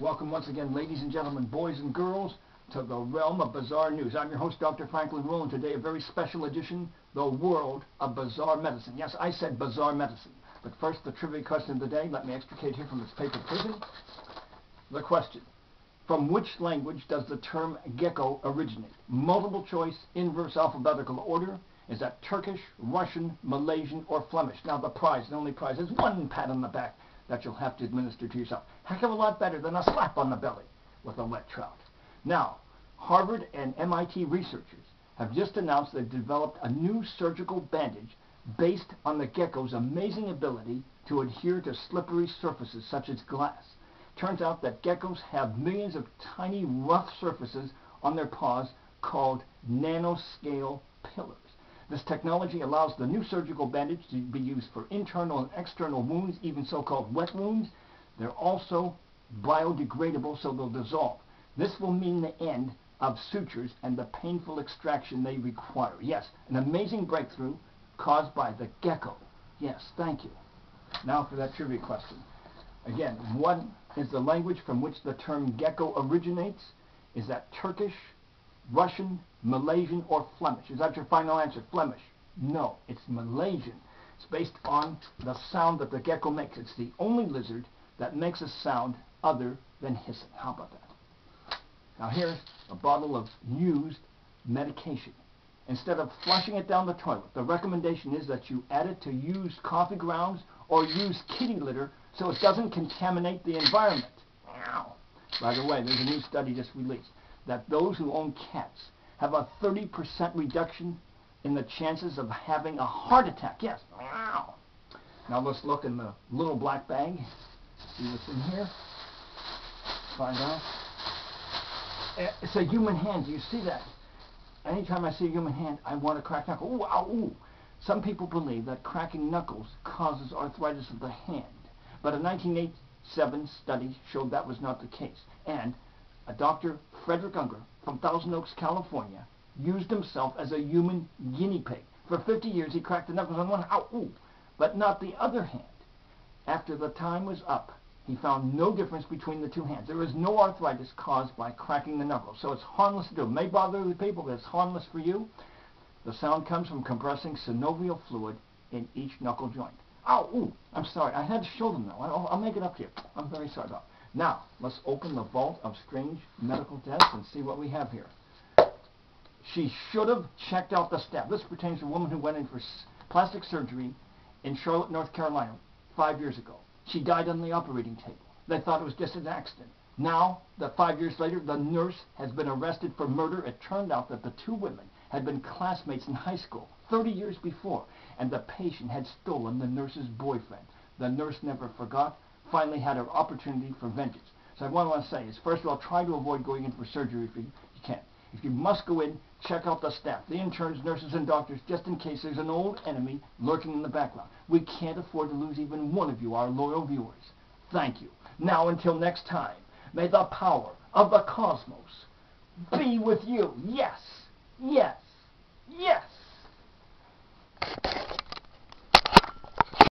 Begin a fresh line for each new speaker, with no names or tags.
Welcome once again, ladies and gentlemen, boys and girls, to the realm of bizarre news. I'm your host, Dr. Franklin Ruehl, and today a very special edition, the world of bizarre medicine. Yes, I said bizarre medicine. But first, the trivia question of the day. Let me extricate here from this paper prison. The question: from which language does the term gecko originate? Multiple choice, inverse alphabetical order. Is that Turkish, Russian, Malaysian, or Flemish? Now the prize, the only prize, is one pat on the back that you'll have to administer to yourself. Heck of a lot better than a slap on the belly with a wet trout. Now, Harvard and MIT researchers have just announced they've developed a new surgical bandage based on the gecko's amazing ability to adhere to slippery surfaces such as glass. Turns out that geckos have millions of tiny rough surfaces on their paws called nanoscale pillars. This technology allows the new surgical bandage to be used for internal and external wounds, even so-called wet wounds. They're also biodegradable, so they'll dissolve. This will mean the end of sutures and the painful extraction they require. Yes, an amazing breakthrough caused by the gecko. Yes, thank you. Now for that trivia question. Again, what is the language from which the term gecko originates? Is that Turkish, Russian, Malaysian, or Flemish? Is that your final answer? Flemish? No, it's Malaysian. It's based on the sound that the gecko makes. It's the only lizard that makes a sound other than hissing. How about that? Now here's a bottle of used medication. Instead of flushing it down the toilet, the recommendation is that you add it to used coffee grounds or used kitty litter so it doesn't contaminate the environment. By the way, there's a new study just released that those who own cats have a 30% reduction in the chances of having a heart attack. Yes. Now let's look in the little black bag. See what's in here. Find out. It's a human hand. Do you see that? Anytime I see a human hand, I want to crack knuckles. Ooh, ow, ooh. Some people believe that cracking knuckles causes arthritis of the hand. But a 1987 study showed that was not the case. And a Dr. Frederick Unger from Thousand Oaks, California, used himself as a human guinea pig. For 50 years, he cracked the knuckles on one hand, ow, ooh, but not the other hand. After the time was up, he found no difference between the two hands. There is no arthritis caused by cracking the knuckles, so it's harmless to do. It may bother the people, but it's harmless for you. The sound comes from compressing synovial fluid in each knuckle joint. Ow, ooh, I'm sorry. I had to show them, though. I'll make it up to you. I'm very sorry about it. Now, let's open the vault of strange medical deaths and see what we have here. She should have checked out the staff. This pertains to a woman who went in for plastic surgery in Charlotte, North Carolina 5 years ago. She died on the operating table. They thought it was just an accident. Now, that 5 years later, the nurse has been arrested for murder. It turned out that the two women had been classmates in high school 30 years before, and the patient had stolen the nurse's boyfriend. The nurse never forgot, finally had her opportunity for vengeance. So what I want to say is, first of all, try to avoid going in for surgery if you can. If you must go in, check out the staff, the interns, nurses, and doctors, just in case there's an old enemy lurking in the background. We can't afford to lose even one of you, our loyal viewers. Thank you. Now, until next time, may the power of the cosmos be with you. Yes, yes, yes.